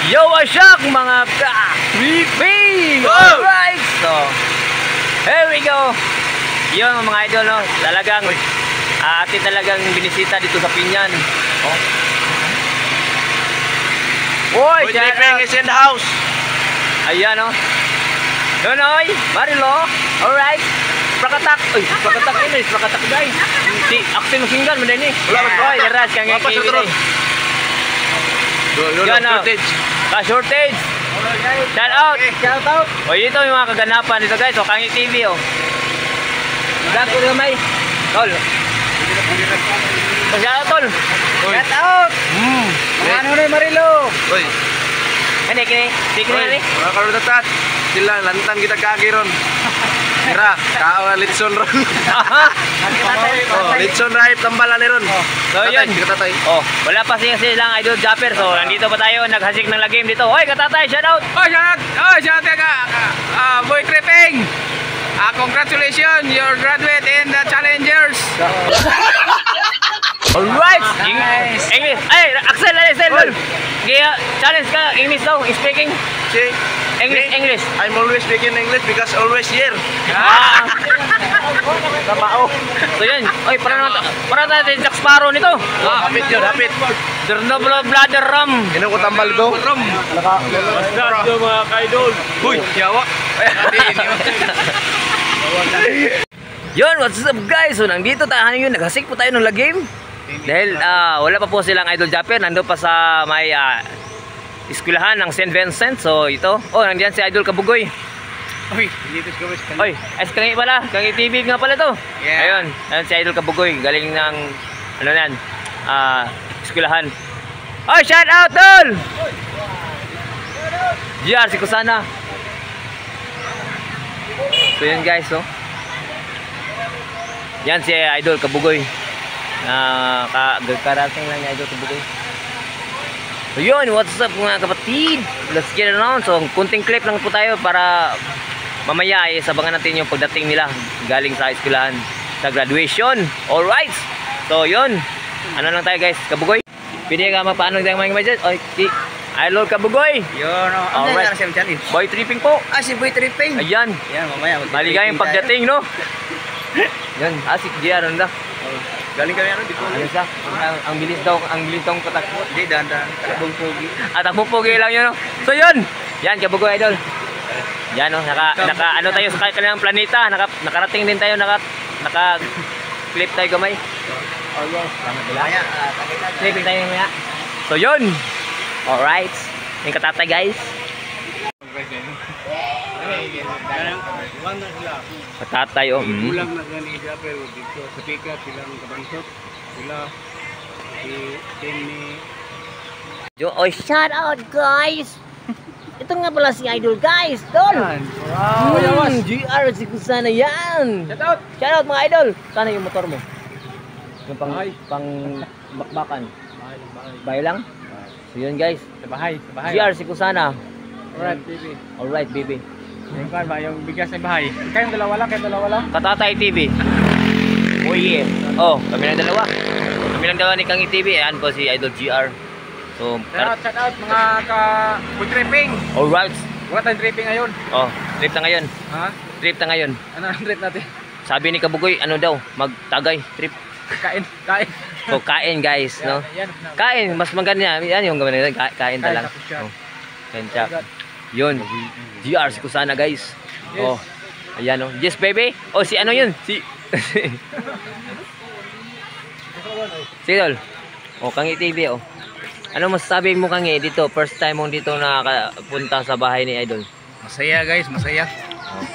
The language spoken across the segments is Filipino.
Yo, what's up mga ka-creeping? Alright, so here we go. Yun mga idol, no? Talagang atin talagang binisita dito sa Pinyan. Boy, Tripping is in the house. Ayan, no? Nonoy, Marilo. Alright. Prakatak. Uy, prakatak ini, prakatak guys. Si Axel Masinggan man ini. Wala ba? Oy, deras kang Apa sa turun? Shortage. Shortage. Shout out. Shout out. O ito yung mga kaganapan dito guys. O Kangi TV o. Dago na may. Tol. Shout out tol. Shout out. Ano na Marilo? Oy. Ano kini? Tikni ni. Mga kaludatat. Sila lantan kita kagi ron. Kira, litson ron. Litson right tambalan ni ron. So yun. Katatay. Oh, wala pa silang idol Japper. So nandito pa tayo naghasik ng lagim dito. Oy, katatay, shout out. Oh, shout out. Oh, shout out ka. Boy Tripping. Congratulations, you're graduate in the Challengers. Alright. English. Ay, Axel. Kaya challenge ka English daw, speaking. See? English. I'm always speaking English because always here. Kamao. So yun. Oy, para natin Jack Sparrow nito. Hapit yun, hapit. Bladder rum. Ino ko tambal ko? Rum. Bladder mga kaidol. Uy, yawa. Yun, what's up guys? So nandito tayo yun, naghasik po tayo ng lagim. Dahil wala pa po silang idol Japper. Nandun pa sa may eskwelahan ng St. Vincent. So ito, nandiyan si Idol Kabugoy. Oy, dito si Kabugoy. Oy, Kangi pala, Kangi TV nga pala to. Yeah. Ayun si Idol Kabugoy, galing ng ano yan, eskwelahan. Oy, shout out tol. GR si Kusana. So yun guys, so yan si Idol Kabugoy. Karating lang ni Idol Kabugoy. So yun, what's up mga kapatid? Let's get it on. So kunting clip lang po tayo para mamaya sabangan natin yung pagdating nila galing sa eskwelahan sa graduation. Alright. So yun, ano lang tayo guys, Kabugoy. Pwede ka magpaano tayo mga images? Oy, Idol Kabugoy. Yun, alright. Boy Tripping po. Si Boy Tripping. Ayan. Yan, mamaya. Maligayang pagdating, no? Yan, si JR, ano na? Galing kami ano dito. Ano siya? Ang bilis daw patakbo. Hindi, dahan-dahan. Takbong pogi. Takbong pogi lang yun, no? So yun, yan, Kabugoy Idol. Yan, no? Ano tayo sa kanilang planeta. Nakarating din tayo, naka-clip tayo gamay. Oh yes, salamat nila. Clipping tayo mamaya. So yun. Alright. Yung katatay guys. Katatay o. Ulang na gani siya pero dito sa pikat silang kabansot. Sila si Timmy. Oh, shout out guys. Ito nga pala si Idol guys. Tol. Wow. GR si Kusana yan. Shout out mga idol. Sana yung motor mo. Yung pang bakbakan. Bahay lang. So yun guys. Sa bahay. GR si Kusana. Alright, baby. Alright, baby. Yung kan ba, yung bigas sa bahay. Kayong dalawa lang. Katatay TV. Oh yeah. Oh, kami lang dalawa. Kami lang dalawa ni Kangi TV. Ayan po si Idol GR. So, shout out mga ka-food tripping. Alright. Wala tayong tripping ngayon. Oh, trip na ngayon. Ha? Trip na ngayon. Ano ang trip natin? Sabi ni Kabugoy, ano daw, magtagay trip. Kain. So, kain guys, no? Kain, mas maganda yan yung gawin nila, kain talaga. Oh, kain siya. Yun, GR si Kusana guys. Yes. Oh, ayan oh. Yes baby. Oh, si ano yun? Si Idol. Oh, Kangi TV oh. Ano masasabi mo Kangi dito? First time mo dito nakapunta sa bahay ni Idol. Masaya guys, masaya.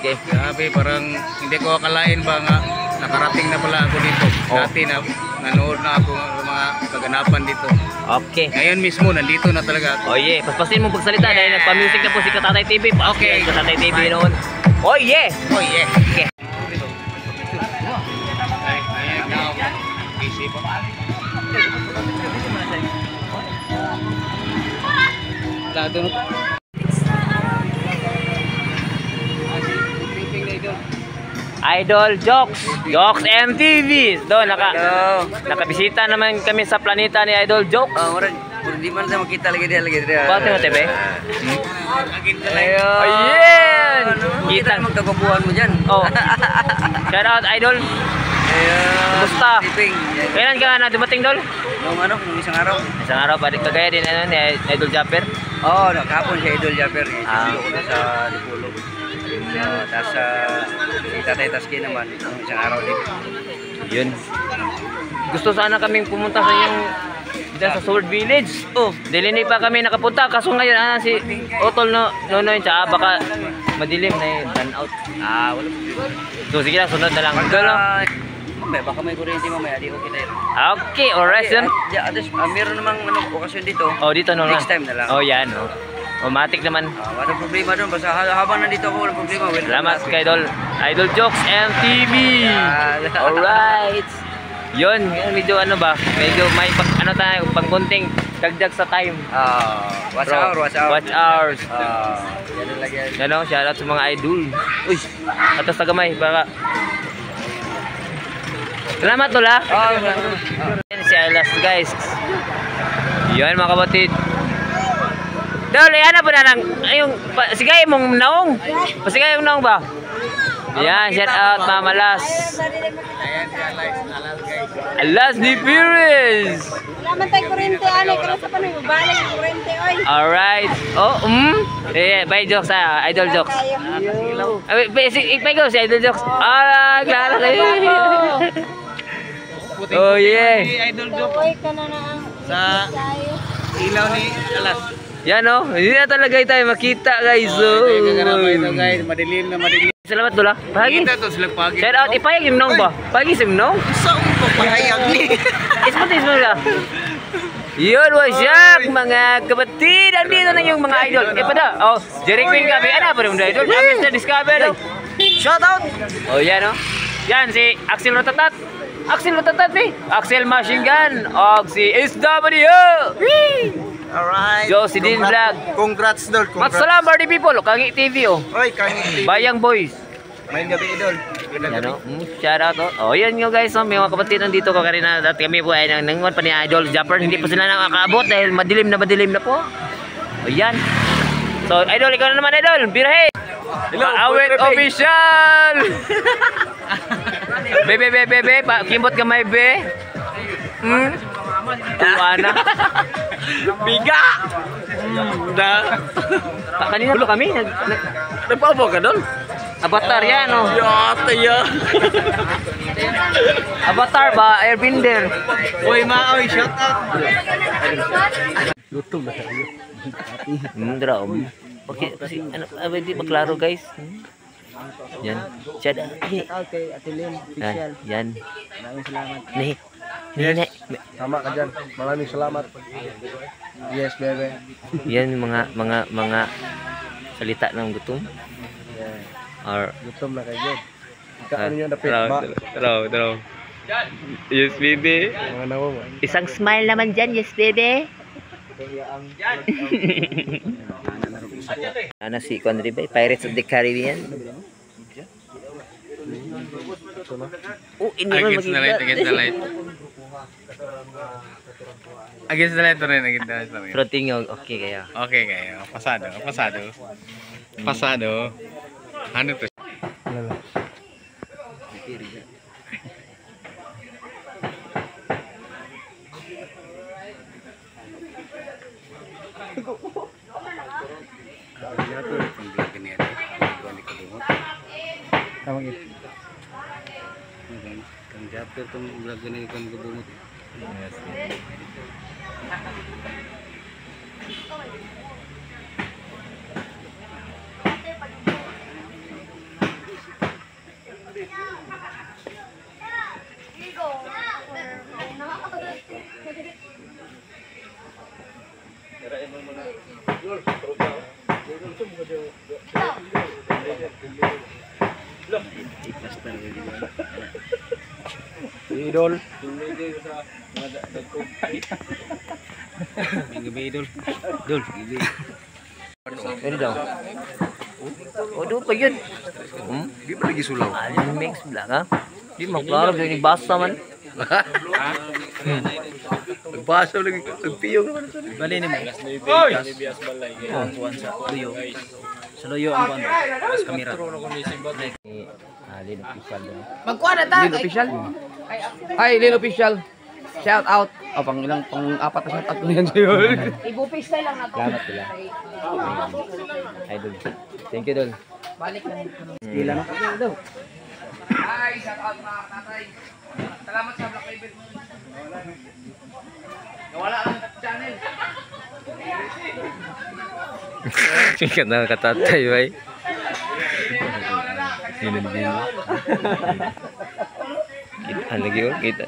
Okay. Grabe, parang hindi ko akalain ba nga nakarating na pala ako dito. Dati na nanood na ako ng mga kaganapan dito. Okay. Ngayon mismo nandito na talaga ako. Oh yeah, paspasin mo pagsalita dahil nagpa-music na po si Katatay TV. Okay. Katatay TV noon. Oh yeah. Oh yeah. Okay. Idol Jokes MTV. Doon nakabisita naman kami sa planeta ni Idol Jokes. Hindi man sa makita lagi dia. Pati mo, TV? Ayun. Ayan! Kita Kita. magkakabuhan mo dyan. Oh. Shout out, idol. Ayun. Kumusta? Tipping. Kailan ka na dumating, Dol? Nung isang araw. Isang araw pa. Kagaya din, ano, ni Idol Japper. Oo, kahapon si Idol Japper. Ah. Ko na sa Lipulo. Tapos si Tatay Taski naman. Nung isang araw din. Yun. Gusto sana kaming pumunta sa yung dyan sa Sword Village. Oh, dilini pa kami nakapunta. Kaso ngayon, si Otol Nonoy, tsaka baka madilim na yung turn out. Wala problema. So, sige lang, sunod na lang. Dol, no? Mamaya, baka may kuryente mamaya. Di okay na yun. Okay, alright, yun. Meron namang okasyon dito. Oh, dito no Next time na lang. Oh, yan, oh. Matik naman. Walang problema doon. Basta habang nandito ako, walang problema. Salamat kay Idol Jokes MTV. Alright. Yun, medyo ano ba? Medyo may ano tayo, panggunting dagdag sa time. Watch Bro, hour. Watch hours. Yan ang lagyan. Yan o, shoutout sa mga idol. Uy, atas na gamay, baka. Salamat Lola. Yan si Alas guys. Yan mga kapatid. Dol, yan na po na lang. Sigay mong naong. Pasigay mong naong ba? Yan, shout out Mama Las. Ayan si Alas guys. Alas ni Pires. Wala man tayo kurente, ano, kaya sa paano, balik yung kurente, oy. Alright. Oh, bye jokes Idol Jokes. May go si Idol Jokes. Klaro kayo. Oh, yeah. Idol joke Uy, ka na ang sa ilaw ni Alas. Yan oh, hindi na talaga tayo makita guys. Ito guys, madilim na madilim. Salamat Lola. Pagi. Kita to sila pagi. Shout out, ipayag yung nong ba? Pagi sim nong? Saan ko pahayag ni? Ispatis mo lang. Yun, wasyak mga kapatid. Andito na yung mga idol. Pada, oh, Jerry Queen kami. Ano pa rin mga idol? Kami sa Discover. Shout out. Oh, yan oh. Yan si Axel Rotatat. Axel Rotatat eh. Axel Machine Gun. Og si SW. Alright. Josie Dean Vlog. Congrats Dol. Matsalam party people. Kangi TV oh. Oy, kangi. Bayang Boys. May gabi Idol. Yan o. Shout out o. Oh, yan nyo guys. Oh, may mga kapatid nandito ko kanina. At kami po ay nanguan pa ni Idol Japper. Hindi pa sila nakakaabot dahil madilim na po. O yan. So Idol, ikaw na naman Idol. Birahe. Awit official. Bebe. Kimbot ka may be. Tuwa na. Biga. Kanina po kami. Nagpaubo ka doon? Avatar yan oh. Yata ya. Avatar ba? Airbender. Oy, oy, shout out. YouTube na tayo. Drop. Kasi ano, hindi maklaro guys. Yan. Shout out kay Atilim official. Yan. Maraming salamat. Nih. Tama ka dyan. Maraming salamat. Yes, baby. Yan mga salita ng gutom. Or Gutom na kayo. Ano nyo napit ba? Draw. Yes, baby. Mga nawo mo. Isang smile naman dyan, yes, baby. Ano si Conry ba? Pirates of the Caribbean? Oh, hindi man Against the light. Against the light rin. Pero tingog, okay kaya. Okay kayo. Pasado. 100%. Tama gitu. Kang Japper tong vlog ni kan gabungot. Yes. Idol. Minggu idol. Dul. Ini daw. Oh, do pa yun. Di ba lagi sulaw? Alin mix black ha? Di maklaro yung basa man. Baso lagi piyo naman. Bali ni mo. Oy. Kuan sa luyo. Sa luyo ang kuan. Mas kamera. Lin official din. Magkuha na ta. Lin official. Ay, Lin official. Shout out. Oh, pang apat na shout out ko yan sa'yo. Ibupis na lang nato. Salamat sila. Idol. Thank you, Dol. Balik na. Pila no. Ay, shout out mga tatay. Salamat sa Black Label. Nawala lang sa channel. Sikat na katatay, bay. Kita lagi, oh. Kita.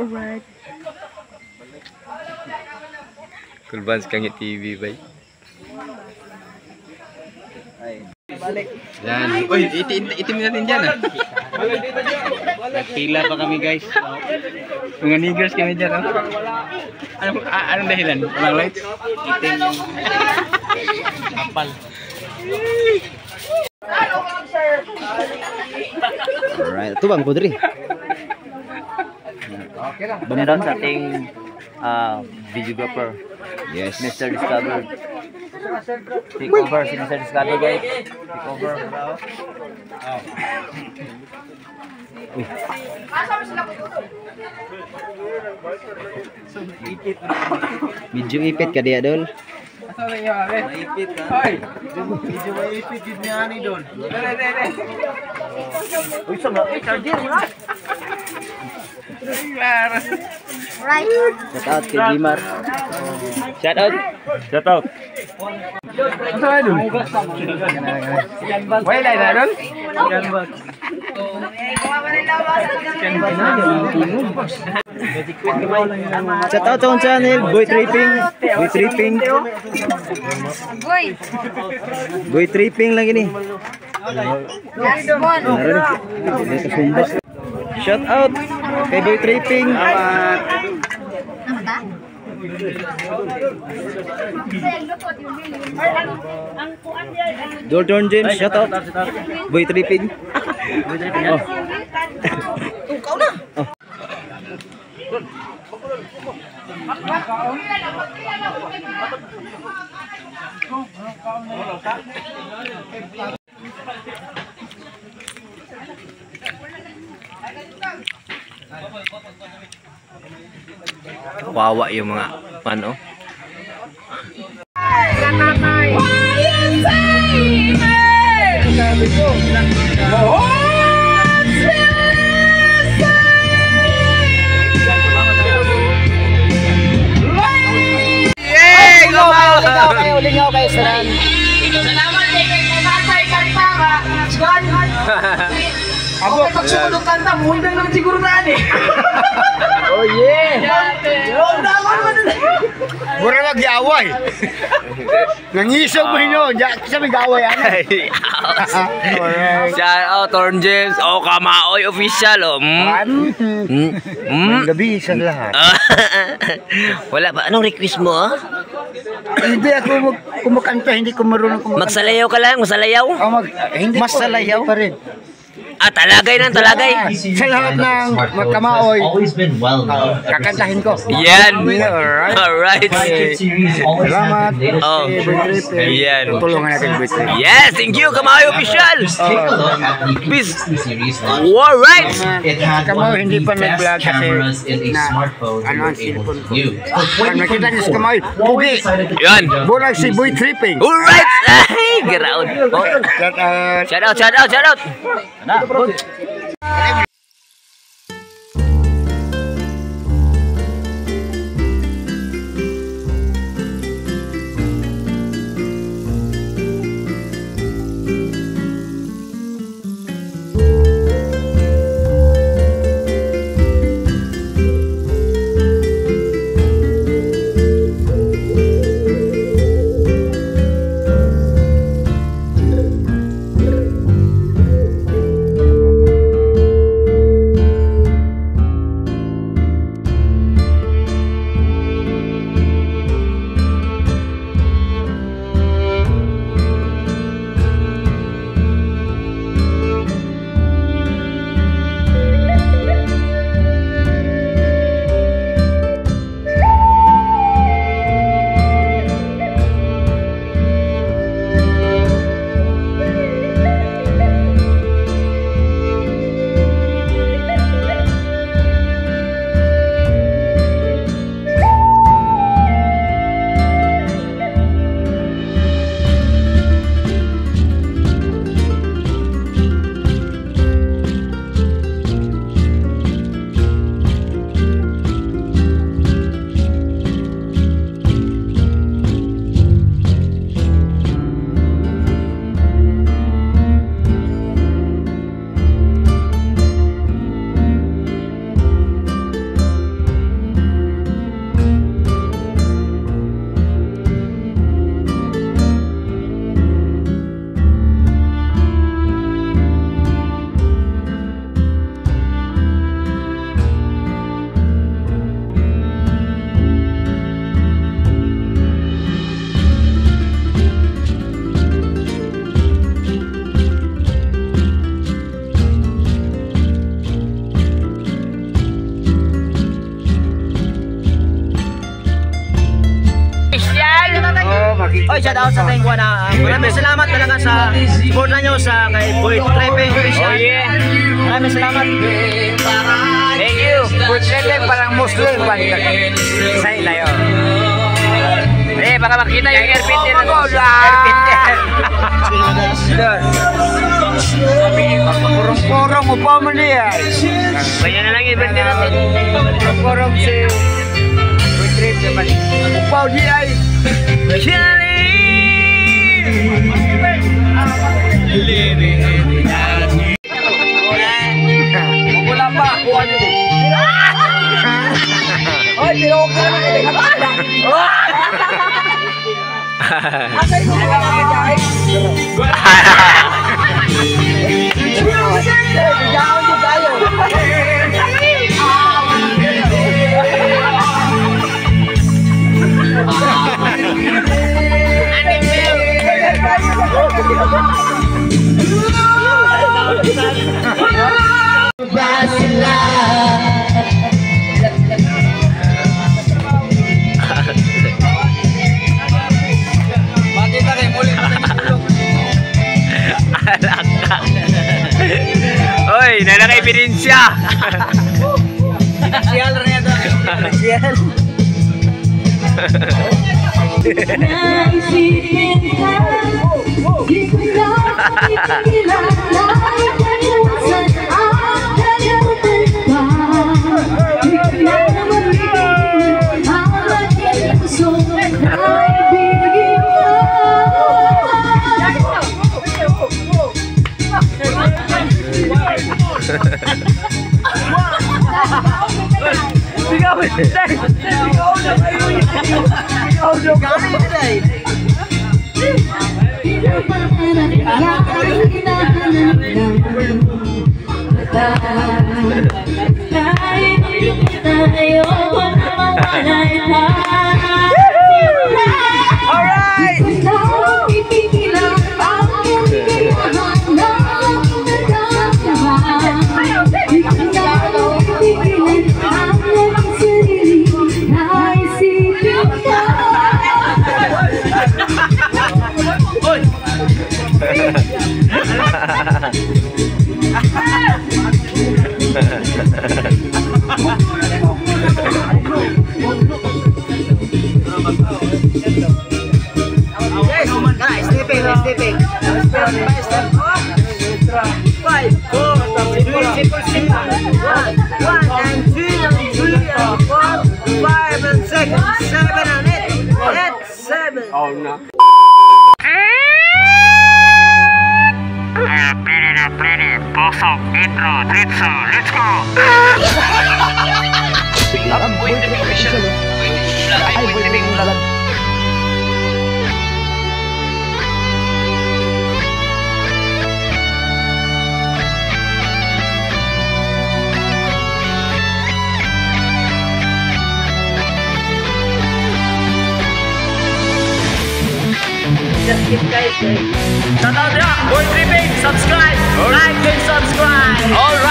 Alright. Kulban Kangit TV, bay. Yan. Uy, itim natin dyan ah. Nagpila pa kami guys. Mga niggers kami dyan. Oh. Anong dahilan? Walang lights? Itim yung kapal. Alright, ito bang Pudri? Meron sa ating videographer. Yes. Mr. Discover. Take over si Mr. Discover, guys. Take over. Medyo ipit ka diya Dol. Maipit ka. Hoy! Medyo maipit yun niya ni Don. Dere. Uy, sama. Charger mo na. Right. Shout out kay Jimar. Shout out. Shout out. Saan Don? Wala na Don? Shout out sa channel Boy Tripping. Boy Tripping. Boy. Boy Tripping lagi ni. Last one. Shout out kay Boy Tripping. Jordan James, shout out. Boy Tripping. Oh. Tukaw na. Wawa yung mga ano. Lingaw kayo sa Salamat kay Tatay Kantara. John. Ako pag sumunod kanta, muhindang naman siguro na eh. Oh yeah. Mura mag-iaway. Nangisog mo yun. Kasi may gaway ano. Shout out Torn James. Oh, Kamaoy official. Oh. Gabi sa lahat. Wala ba? Anong request mo? Ah? Hindi ako kumakanta, hindi ko marunong kumakanta. Magsalayaw ka lang, magsalayaw. Hindi mas salayaw pa rin. Ah, talagay ng talagay. Sa lahat ng magkamaoy, kakantahin ko. Yan. Alright. Salamat. Oh. Yan. Tulungan natin Buitre. Yes, thank you, Kamaoy official. Peace. Alright. Kamaoy hindi pa nag-vlog kasi na ano ang cellphone ko. Pag nakita niyo si Kamaoy, pugi. Yan. Burag si Boy Tripping. Alright. Ay, ground. Oh. Shout out, shout out, shout out. Oy, shout out sa ating na maraming salamat talaga sa support nyo sa kay Boy Trepe official. Oh yeah. Maraming salamat. Thank you. Pwede parang Muslim ba? Say layo. Eh, baka makita yung air filter na to. Kurong-kurong upa mo niya. Ganyan na lang yung birthday natin. Kurong si Trip naman. Upaw niya ay. Wala pa. Kuha niyo din. Ay, pero okay naman kita kapala. Asay ko mga mga guys. Jaon ko tayo. Oy, nalaki ebidensya. Sial rin ito. Sial. Naisipin ka, di ko na ikilala, kalimutan at kalimutan pa. Di ko na mabigyan ang aking puso na ibigin ka. Shout out na, Boy Tripping, subscribe, like and subscribe. All right.